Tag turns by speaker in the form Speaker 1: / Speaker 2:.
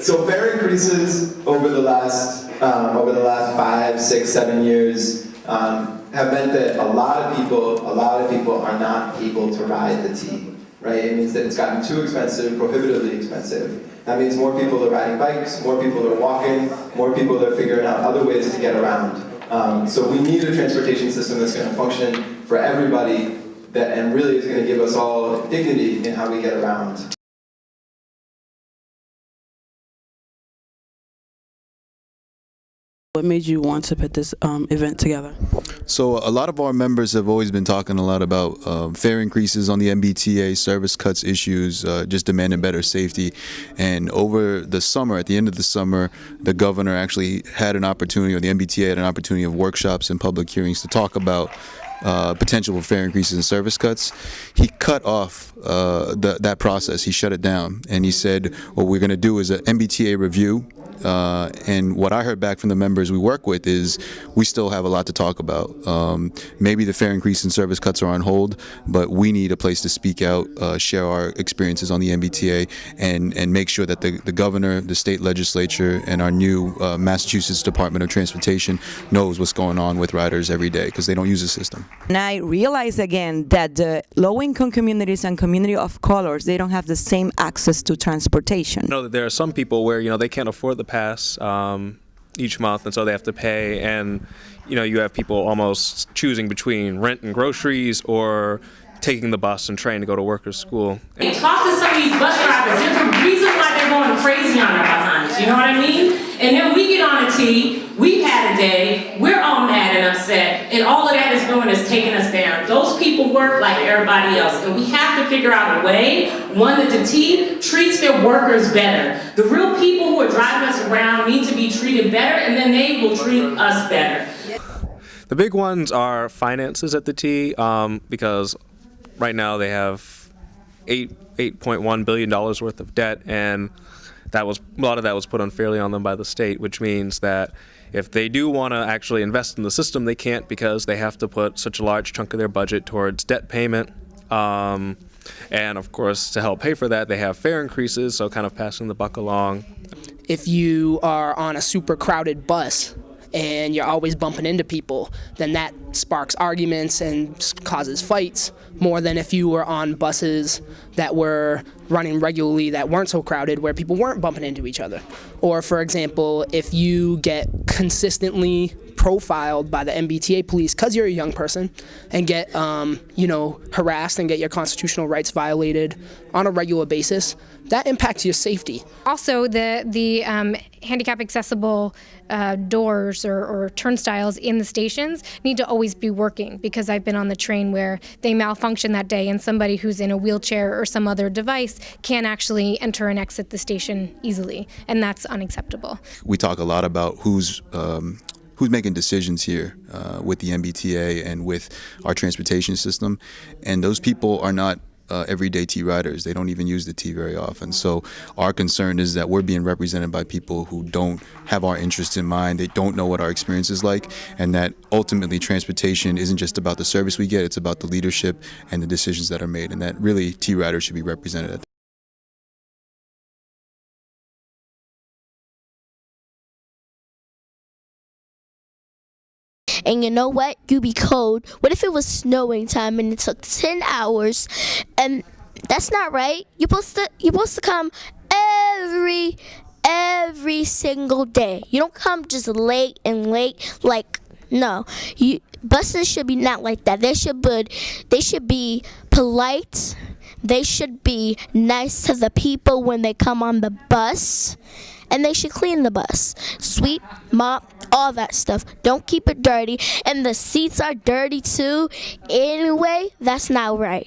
Speaker 1: So fare increases over the last 5, 6, 7 years have meant that a lot of people are not able to ride the T. Right? It means that it's gotten too expensive, prohibitively expensive. That means more people are riding bikes, more people are walking, more people are figuring out other ways to get around. So we need a transportation system that's going to function for everybody and really is going to give us all dignity in how we get around.
Speaker 2: What made you want to put this event together?
Speaker 3: So a lot of our members have always been talking a lot about fare increases on the MBTA, service cuts issues, just demanding better safety. And over the summer, at the end of the summer, the governor actually had an opportunity, or the MBTA had an opportunity of workshops and public hearings to talk about potential for fare increases and service cuts. He cut off that process. He shut it down, and he said, what we're going to do is an MBTA review. And what I heard back from the members we work with is we still have a lot to talk about. Maybe the fare increase and service cuts are on hold, but we need a place to speak out, share our experiences on the MBTA, and make sure that the governor, the state legislature, and our new Massachusetts Department of Transportation knows what's going on with riders every day, because they don't use the system.
Speaker 4: And I realize again that the low-income communities and community of colors, they don't have the same access to transportation.
Speaker 5: I know that there are some people where they can't afford the pass each month, and so they have to pay, and you have people almost choosing between rent and groceries or taking the bus and train to go to work or school.
Speaker 6: Hey, talk to some of these bus drivers. There's a reason why they're going crazy on their behinds, you know what I mean? And then we get on a T, we've had a day, we're all mad and upset, and all of that is doing is taking us down. Those people work like everybody else, and we have to figure out a way, one, that the T treats their workers better. The real people who are driving us around need to be treated better, and then they will treat us better.
Speaker 5: The big ones are finances at the T, because right now they have $8.1 billion worth of debt, and a lot of that was put unfairly on them by the state, which means that if they do want to actually invest in the system, they can't, because they have to put such a large chunk of their budget towards debt payment. And of course, to help pay for that, they have fare increases, so kind of passing the buck along.
Speaker 7: If you are on a super crowded bus and you're always bumping into people, then that sparks arguments and causes fights more than if you were on buses that were running regularly that weren't so crowded, where people weren't bumping into each other. Or, for example, if you get consistently profiled by the MBTA police because you're a young person and get harassed and get your constitutional rights violated on a regular basis, that impacts your safety.
Speaker 8: Also, the handicap accessible doors or turnstiles in the stations need to always be working, because I've been on the train where they malfunction that day and somebody who's in a wheelchair or some other device can't actually enter and exit the station easily, and that's unacceptable.
Speaker 3: We talk a lot about who's making decisions here with the MBTA and with our transportation system, and those people are not everyday T riders. They don't even use the T very often. So our concern is that we're being represented by people who don't have our interests in mind. They don't know what our experience is like, and that ultimately transportation isn't just about the service we get, it's about the leadership and the decisions that are made, and that really T riders should be represented.
Speaker 9: And you know what? You be cold. What if it was snowing time and it took 10 hours? And that's not right. You're supposed to come every single day. You don't come just late. Like, no. Buses should be not like that. They should be polite. They should be nice to the people when they come on the bus. And they should clean the bus. Sweep, mop, all that stuff. Don't keep it dirty. And the seats are dirty too. Anyway, that's not right.